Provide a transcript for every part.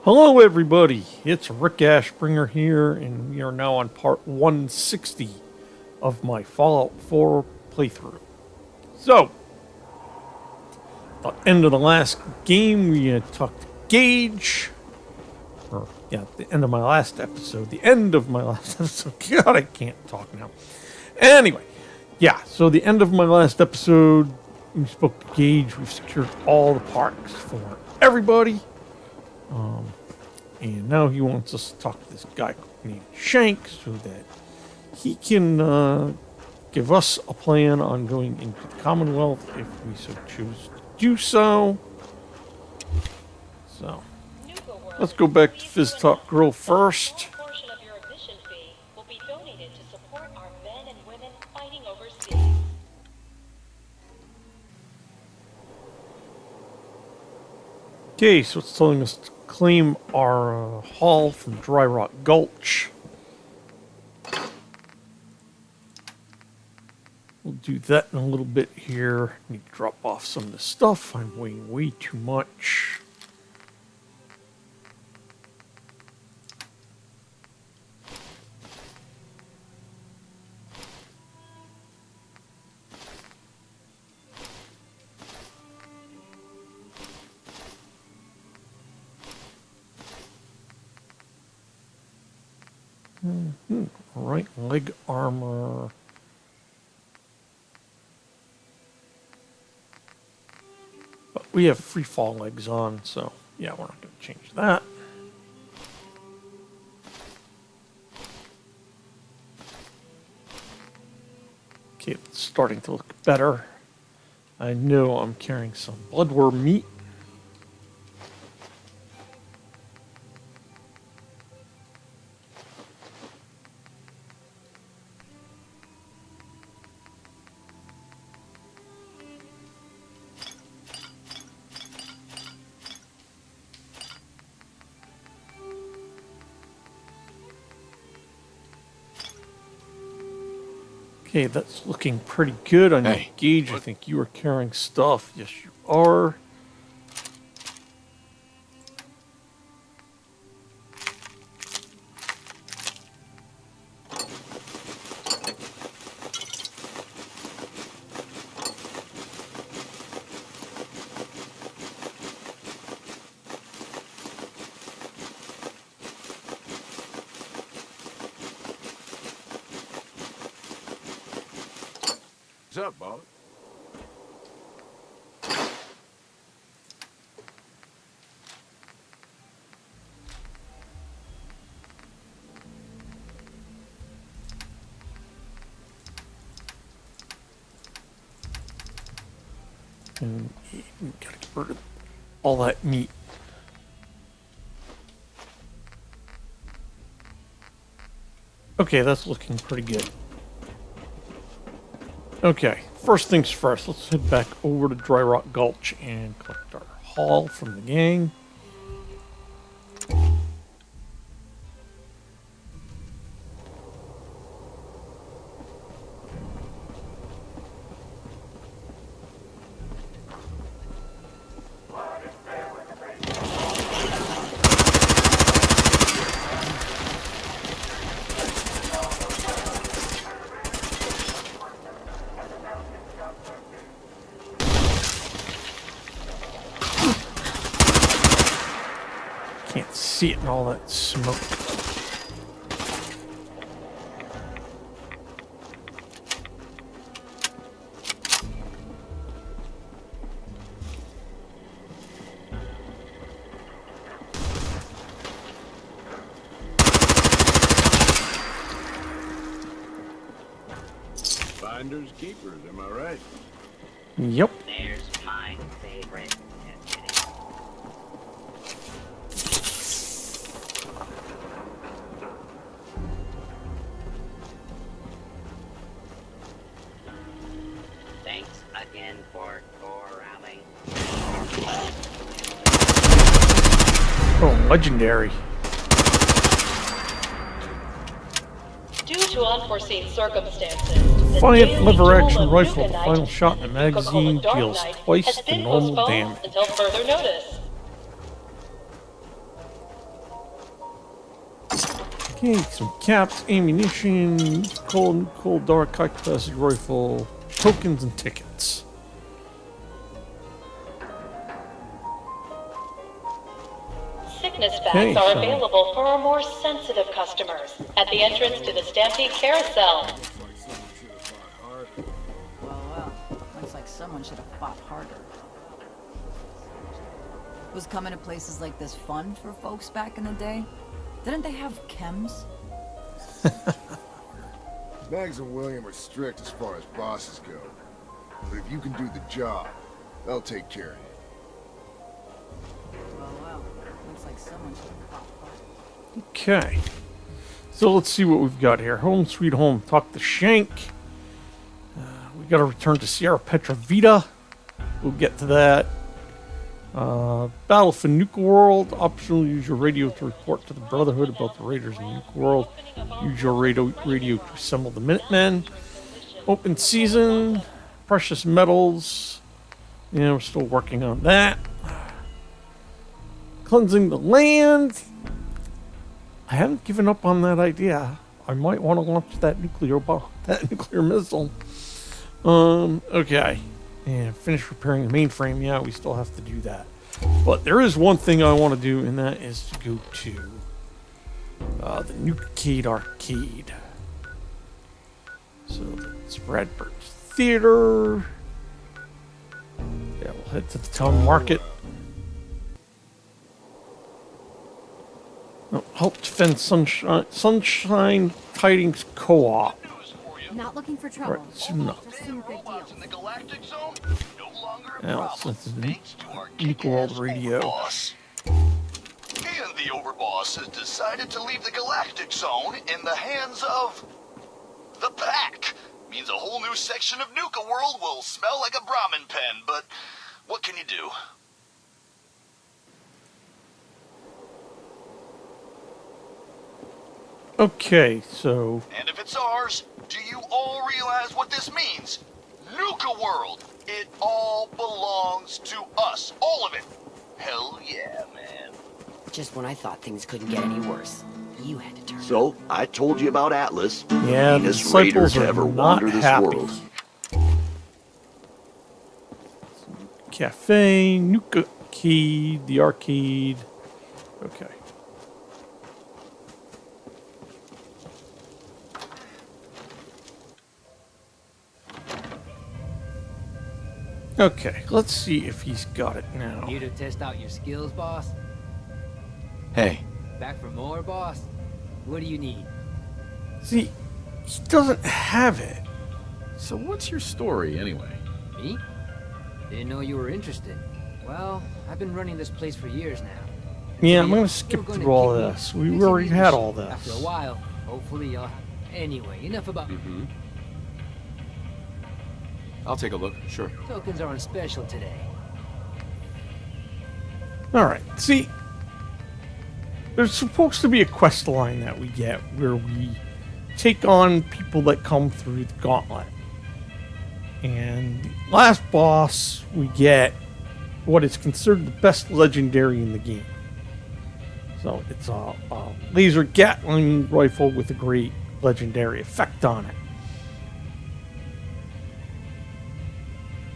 Hello, everybody. It's Rick Ashbringer here, and we are now on part 160 of my Fallout 4 playthrough. So, at the end of the last game, we talked to Gage. The end of my last episode. The end of my last episode. God, I can't talk now. Anyway, so the end of my last episode, we spoke to Gage. We've secured all the parks for everybody. And now he wants us to talk to this guy named Shank so that he can give us a plan on going into the Commonwealth if we so choose to do so. So, let's go back to Fizz Talk Girl first. Portion of your admission fee will be donated to support our men and women fighting overseas. Okay, so it's telling us to claim our haul from Dry Rock Gulch. We'll do that in a little bit here. Need to drop off some of the stuff. I'm weighing way too much. Right leg armor. But we have free fall legs on, so yeah, we're not going to change that. Okay, it's starting to look better. I know I'm carrying some bloodworm meat. Okay, that's looking pretty good on your Gauge. I think you are carrying stuff. Yes, you are. What's up, boss? And you gotta get rid of all that meat. Okay, that's looking pretty good. Okay, first things first, let's head back over to Dry Rock Gulch and collect our haul from the gang. Can't see it in all that smoke. Finders keepers, am I right? Yep. There's my favorite activity. Thanks again for rally. Oh, legendary. Due to unforeseen circumstances, the Defiant daily lever duel action of rifle. The Nuka-Night final shot in the and magazine Nuka-Cola Dark deals Knight twice has the been normal postponed damage. until further notice. Okay, some caps, ammunition, cold dark, high capacity rifle, tokens, and tickets. Sickness Okay, bags are so- available for our more sensitive customers at the entrance to the Stampede Carousel. Well, looks like someone should have fought harder. Was coming to places like this fun for folks back in the day? Didn't they have chems? Mags and William are strict as far as bosses go. But if you can do the job, they'll take care of you. Well, looks like someone should have fought harder. Okay. So let's see what we've got here. Home sweet home. Talk to Shank. We got to return to Sierra Petra Vita. We'll get to that. Battle for Nuka-World. Optional, use your radio to report to the Brotherhood about the raiders in Nuka-World. Use your radio to assemble the Minutemen. Open season. Precious metals. Yeah, we're still working on that. Cleansing the land. I haven't given up on that idea. I might want to launch that nuclear bomb, that nuclear missile. Okay. And finish repairing the mainframe. Yeah, we still have to do that. But there is one thing I want to do, and that is to go to the Nuka-World arcade. So that's Radford Theater. Yeah, we'll head to the town market. Oh, help defend Sunshine Tidings Co-op. Not looking for trouble. Right, soon enough. Just some good deals. In the Galactic Zone, no longer a Now, problem, this is thanks to our Nuka-World kick-ass Radio. overboss. And the overboss has decided to leave the Galactic Zone in the hands of the Pack. Means a whole new section of Nuka-World will smell like a Brahmin pen, but what can you do? Okay, so And if it's ours, do you all realize what this means? Nuka-World! It all belongs to us. All of it. Hell yeah, man. Just when I thought things couldn't get any worse, you had to turn. So, I told you about Atlas. yeah, the Meanest raiders disciples to are ever not wander this happy. world. Cafe, Nuka Key, the arcade. Okay. Okay, let's see if he's got it now. Here to test out your skills, boss? Hey, Back for more, boss? What do you need? See, he doesn't have it. so what's your story anyway? Me? Didn't know you were interested. Well, I've been running this place for years now. Yeah, I'm You gonna were skip gonna through all kick of me- this. We fixing already me had the all shit. After a this. while, hopefully, Anyway, enough about... Mm-hmm. I'll take a look, sure. Tokens are on special today. Alright, see, there's supposed to be a quest line that we get where we take on people that come through the gauntlet. And the last boss, we get what is considered the best legendary in the game. So it's a laser Gatling rifle with a great legendary effect on it.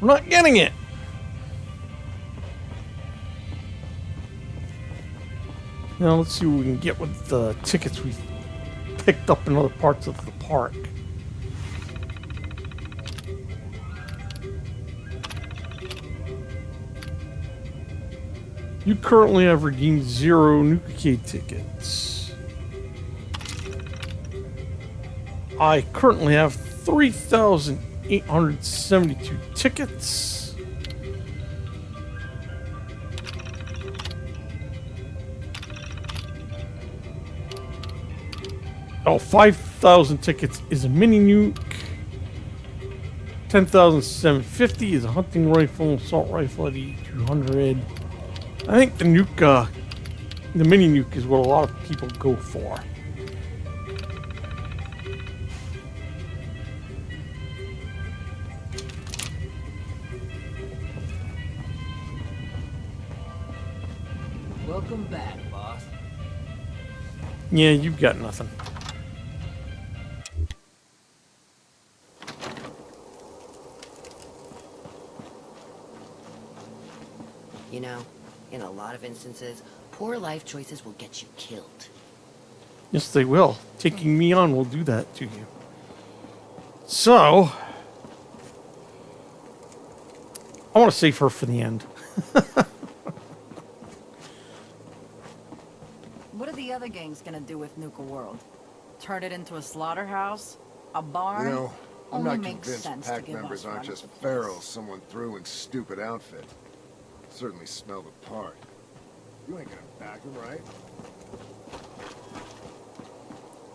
We're not getting it. Now let's see what we can get with the tickets we picked up in other parts of the park. You currently have redeemed 0 Nuka-World tickets. I currently have 3,872 tickets. Oh, 5,000 tickets is a mini nuke. 10,750 is a hunting rifle, assault rifle at 8,200. I think the nuke, the mini nuke is what a lot of people go for. Welcome back, boss. Yeah, you've got nothing. You know, in a lot of instances, poor life choices will get you killed. Yes, they will. Taking me on will do that to you. So, I want to save her for the end. What are the other gangs gonna do with Nuka-World? Turn it into a slaughterhouse? A barn? You know, I'm Only not makes convinced sense to pack give members us aren't run of just the place. ferals someone threw in stupid outfit. Certainly smell the part. You ain't gonna back him, right?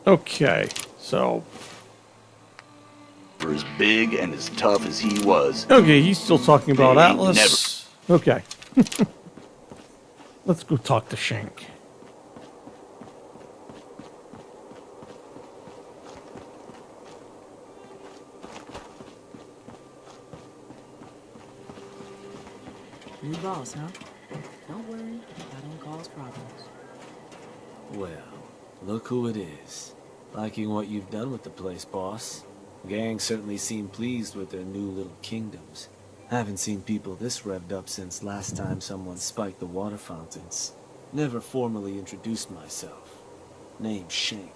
Okay, so... For as big and as tough as he was. Okay, he's still talking about They ain't Atlas. Okay. Let's go talk to Shank. New boss, huh? Don't worry, I don't cause problems. Well, look who it is. Liking what you've done with the place, boss. Gang certainly seem pleased with their new little kingdoms. Haven't seen people this revved up since last time someone spiked the water fountains. Never formally introduced myself. Name's Shank.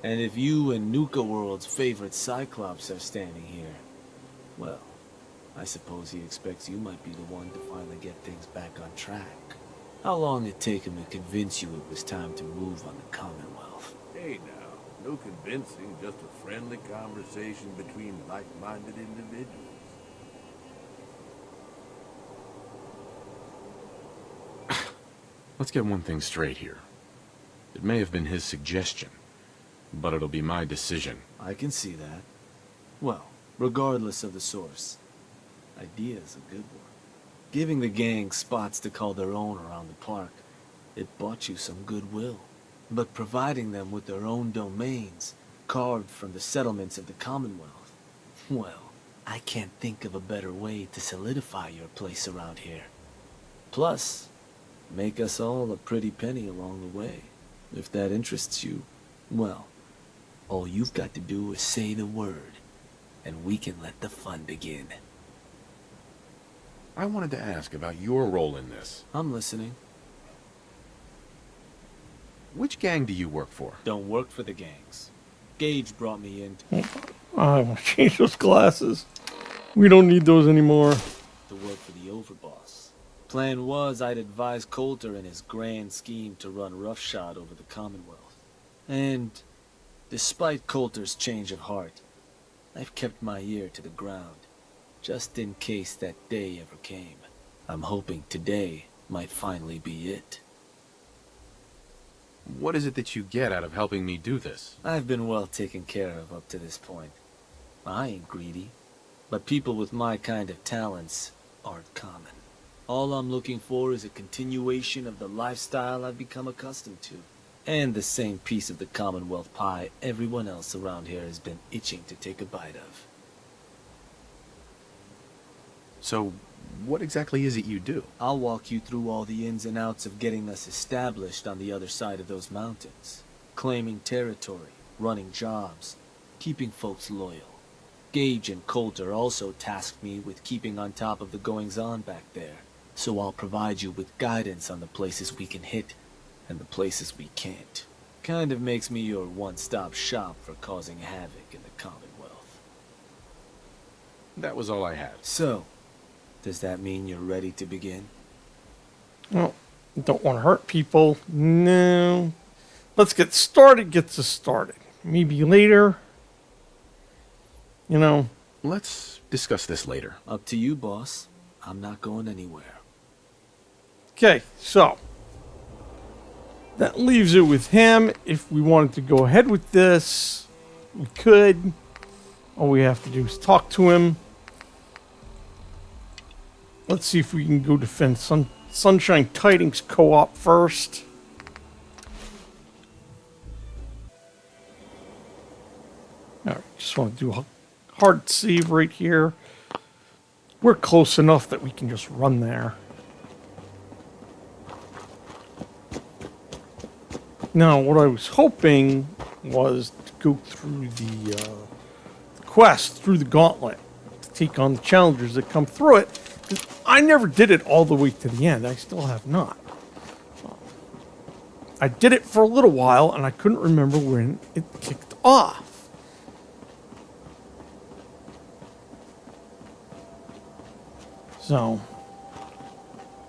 And if you and Nuka-World's favorite Cyclops are standing here, well, I suppose he expects you might be the one to finally get things back on track. How long it take him to convince you it was time to move on the Commonwealth? Hey now, no convincing, just a friendly conversation between like-minded individuals. Let's get one thing straight here. It may have been his suggestion, but it'll be my decision. I can see that. Well, regardless of the source, idea's a good one. Giving the gang spots to call their own around the park, it bought you some goodwill. But providing them with their own domains, carved from the settlements of the Commonwealth, well, I can't think of a better way to solidify your place around here. Plus, make us all a pretty penny along the way. If that interests you, well, all you've got to do is say the word, and we can let the fun begin. I wanted to ask about your role in this. I'm listening. Which gang do you work for? Don't work for the gangs. Gage brought me in I want to change those glasses. We don't need those anymore. to work for the overboss. Plan was I'd advise Coulter in his grand scheme to run roughshod over the Commonwealth. And despite Coulter's change of heart, I've kept my ear to the ground, just in case that day ever came. I'm hoping today might finally be it. What is it that you get out of helping me do this? I've been well taken care of up to this point. I ain't greedy, but people with my kind of talents aren't common. All I'm looking for is a continuation of the lifestyle I've become accustomed to, and the same piece of the Commonwealth pie everyone else around here has been itching to take a bite of. So, what exactly is it you do? I'll walk you through all the ins and outs of getting us established on the other side of those mountains. Claiming territory, running jobs, keeping folks loyal. Gage and Coulter also tasked me with keeping on top of the goings-on back there, so I'll provide you with guidance on the places we can hit and the places we can't. Kind of makes me your one-stop shop for causing havoc in the Commonwealth. That was all I had. So, does that mean you're ready to begin? Well, don't want to hurt people. No. Let's get started. Gets us started. Maybe later. You know. Let's discuss this later. Up to you, boss. I'm not going anywhere. Okay, so that leaves it with him. If we wanted to go ahead with this, we could. All we have to do is talk to him. Let's see if we can go defend Sunshine Tidings Co-op first. Alright, just want to do a hard save right here. We're close enough that we can just run there. Now, what I was hoping was to go through the quest, through the gauntlet, to take on the challengers that come through it. 'Cause I never did it all the way to the end. I still have not. I did it for a little while, and I couldn't remember when it kicked off. So,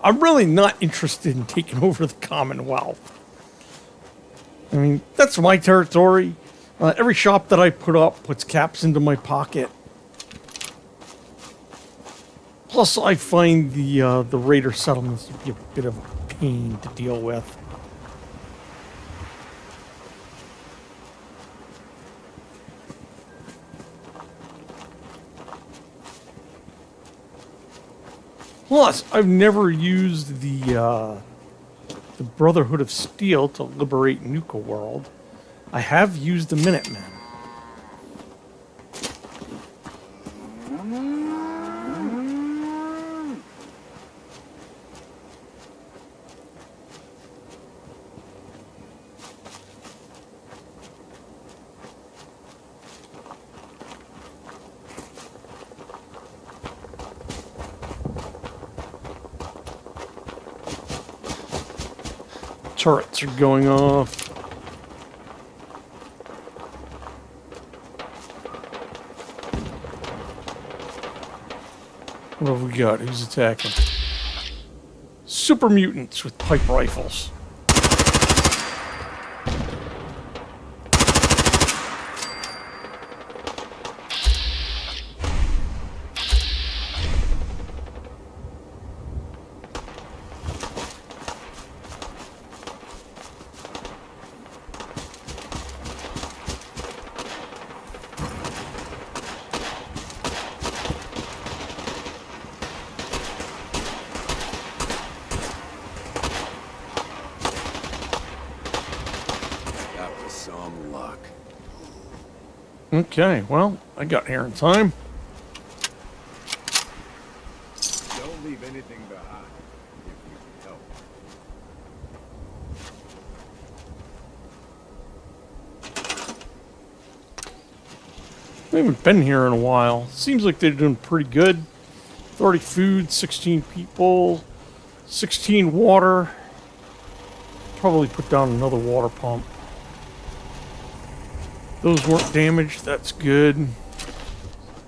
I'm really not interested in taking over the Commonwealth. I mean, that's my territory. Every shop that I put up puts caps into my pocket. Plus, I find the raider settlements to be a bit of a pain to deal with. Plus, I've never used the Brotherhood of Steel to liberate Nuka-World. I have used the Minutemen. Turrets are going off. What have we got? Who's attacking? Super mutants with pipe rifles. Some luck. Okay, well, I got here in time. Don't leave anything behind if you can help. We haven't been here in a while. Seems like they're doing pretty good. 30 food, 16 people, 16 water. Probably put down another water pump. Those weren't damaged, that's good.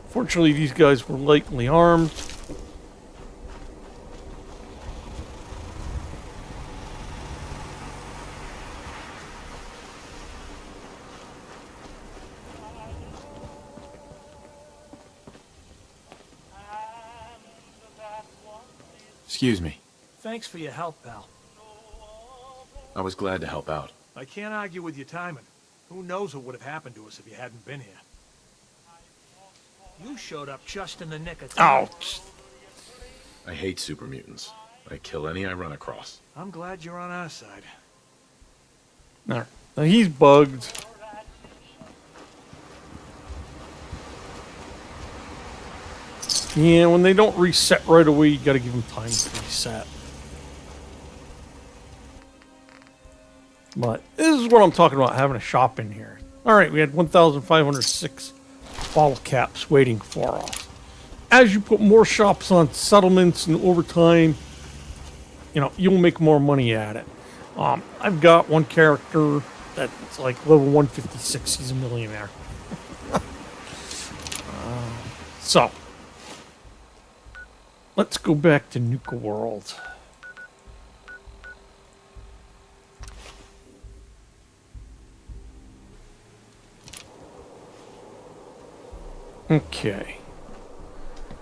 Fortunately, these guys were lightly armed. Excuse me. Thanks for your help, pal. I was glad to help out. I can't argue with your timing. Who knows what would have happened to us if you hadn't been here. You showed up just in the nick of time. Ouch. I hate super mutants. I kill any I run across. I'm glad you're on our side. Now, he's bugged. Yeah, when they don't reset right away, you gotta give them time to reset. But this is what I'm talking about, having a shop in here. Alright, we had 1,506 bottle caps waiting for us. As you put more shops on settlements and over time, you know, you'll make more money at it. I've got one character that's like level 156. He's a millionaire. So, let's go back to Nuka-World. Okay.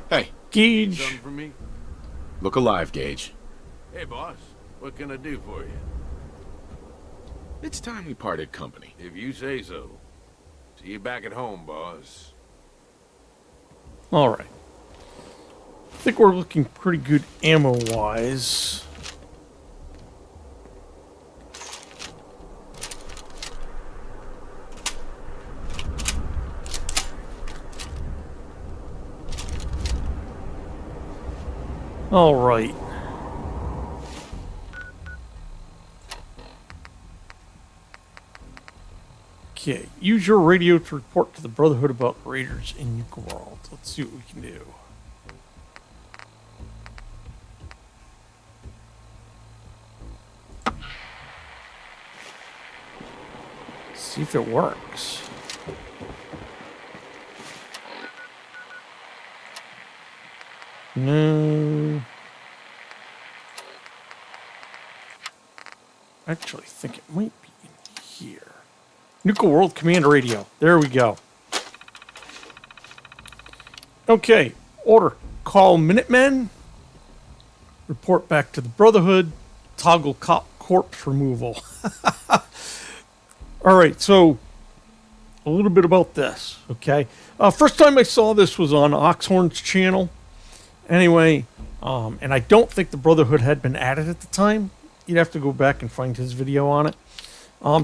Hey. Gage. Something for me? Look alive, Gage. Hey, boss. What can I do for you? It's time we parted company. If you say so. See you back at home, boss. Alright. I think we're looking pretty good ammo-wise. Alright. Okay, use your radio to report to the Brotherhood about raiders in Nuka-World. Let's see what we can do. See if it works. No. Actually, I think it might be in here. Nuka-World Command Radio. There we go. Okay, order. Call Minutemen. Report back to the Brotherhood. Toggle corpse removal. Alright, so a little bit about this, okay? First time I saw this was on Oxhorn's channel. Anyway, and I don't think the Brotherhood had been added at the time. You'd have to go back and find his video on it.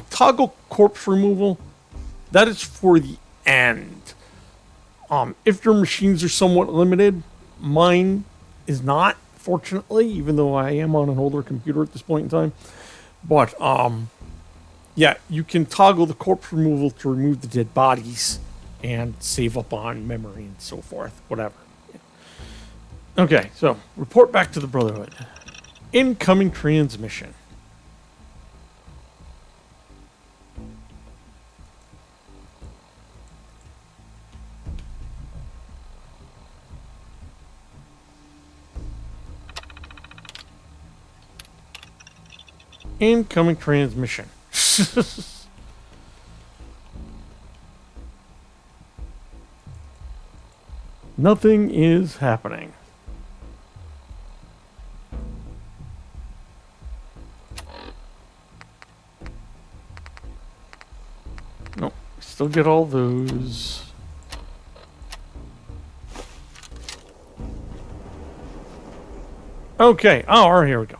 Toggle corpse removal, that is for the end. If your machines are somewhat limited, mine is not, fortunately, even though I am on an older computer at this point in time. But, yeah, you can toggle the corpse removal to remove the dead bodies and save up on memory and so forth, whatever. Yeah. Okay, so report back to the Brotherhood. Incoming transmission. Incoming transmission. Nothing is happening. Nope, still get all those. Okay, oh, all right, here we go.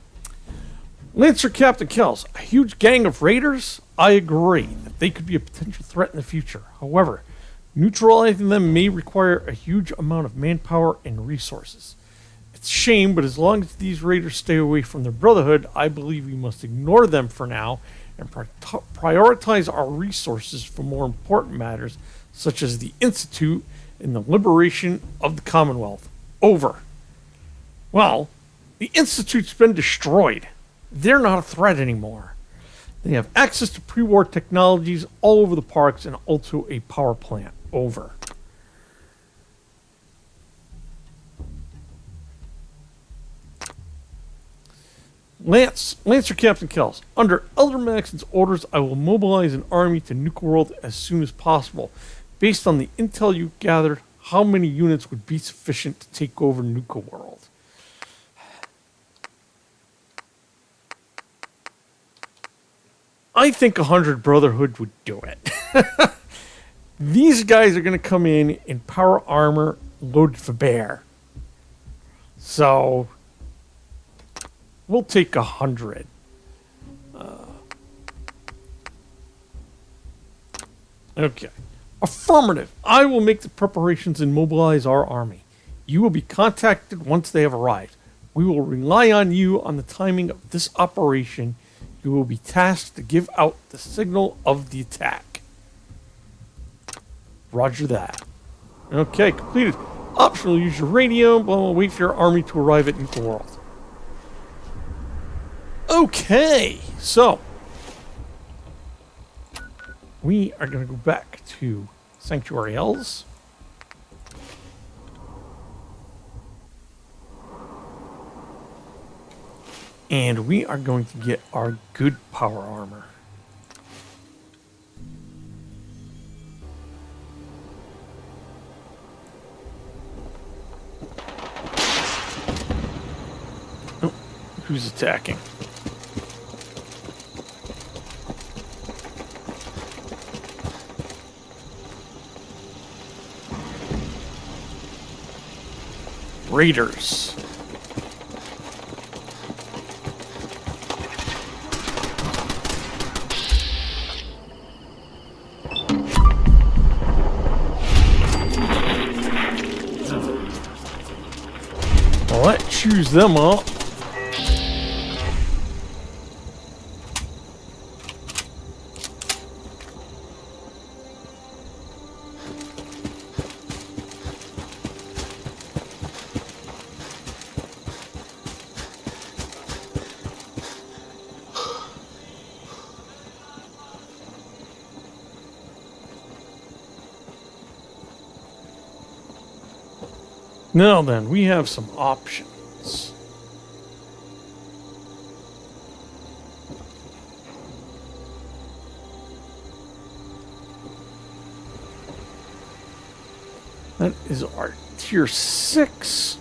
Lancer Captain Kells, a huge gang of raiders? I agree that they could be a potential threat in the future. However, neutralizing them may require a huge amount of manpower and resources. It's a shame, but as long as these raiders stay away from the Brotherhood, I believe we must ignore them for now and prioritize our resources for more important matters, such as the Institute and the liberation of the Commonwealth. Over. Well, the Institute's been destroyed. They're not a threat anymore. They have access to pre-war technologies all over the parks and also a power plant. Over. Lancer Captain Kells. Under Elder Maxon's orders, I will mobilize an army to Nuka-World as soon as possible. Based on the intel you gathered, how many units would be sufficient to take over Nuka-World? I think 100 Brotherhood would do it. These guys are going to come in power armor loaded for bear. So, we'll take 100. Okay. Affirmative. I will make the preparations and mobilize our army. You will be contacted once they have arrived. We will rely on you on the timing of this operation. You will be tasked to give out the signal of the attack. Roger that. Okay, completed. Optional, use your radio. Blah, blah, wait for your army to arrive at Nuka-World. Okay, so we are going to go back to Sanctuary Hells. And we are going to get our good power armor. Oh, who's attacking? Raiders. Let's choose them up. Now then, we have some options. That is our tier 6.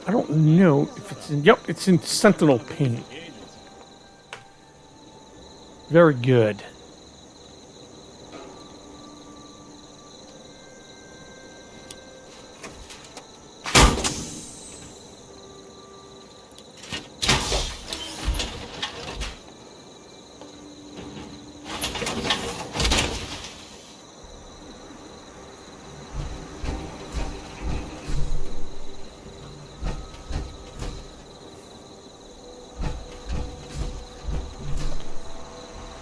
I don't know if it's in... Yep, it's in Sentinel Paint. Very good.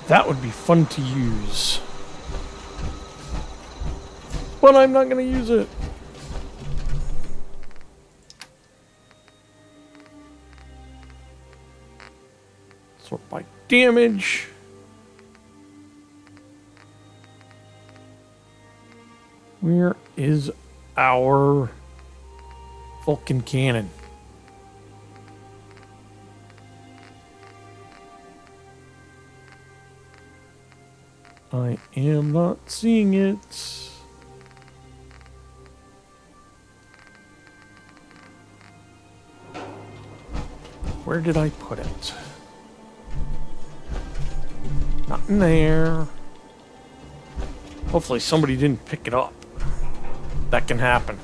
That would be fun to use. But I'm not going to use it. Sort by damage. Where is our Vulcan cannon? I am not seeing it. Where did I put it? Not in there. Hopefully somebody didn't pick it up. That can happen.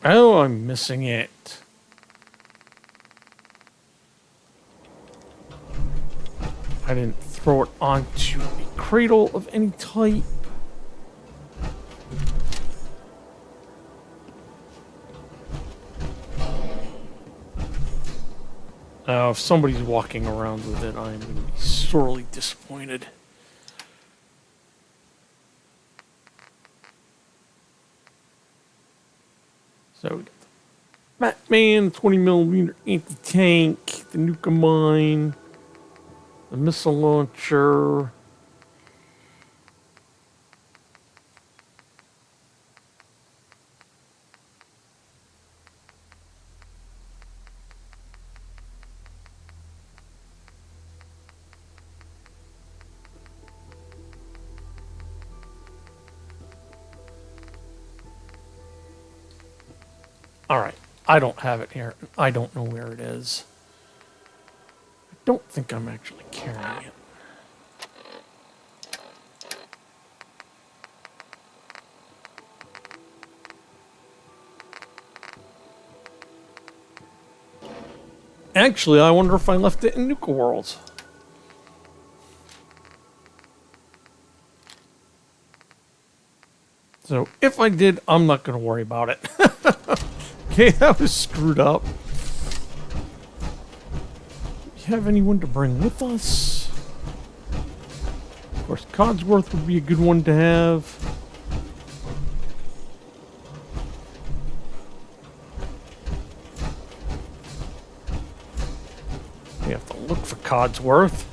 Oh, I'm missing it. I didn't throw it onto a cradle of any type. If somebody's walking around with it, I'm going to be sorely disappointed. So, Batman, 20mm anti-tank, the Nuka mine, the missile launcher. All right, I don't have it here. I don't know where it is. I don't think I'm actually carrying it. Actually, I wonder if I left it in Nuka-World. So, if I did, I'm not going to worry about it. Okay, that was screwed up. Do we have anyone to bring with us? Of course, Codsworth would be a good one to have. We have to look for Codsworth.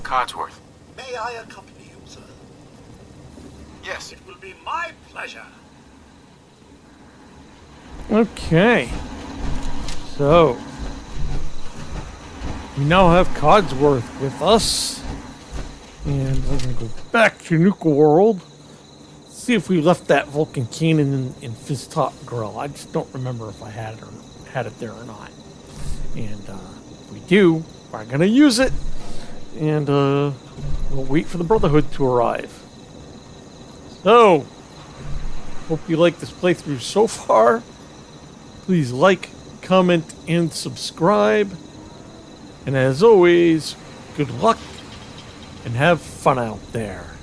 Codsworth. May I accompany you, sir? Yes. It will be my pleasure. Okay. So, we now have Codsworth with us. And we're going to go back to Nuka-World. See if we left that Vulcan cannon in Fizztop Grill. I just don't remember if I had it there or not. And if we do, we're going to use it. And we'll wait for the Brotherhood to arrive. So, hope you like this playthrough so far. Please like, comment, and subscribe. And as always, good luck and have fun out there.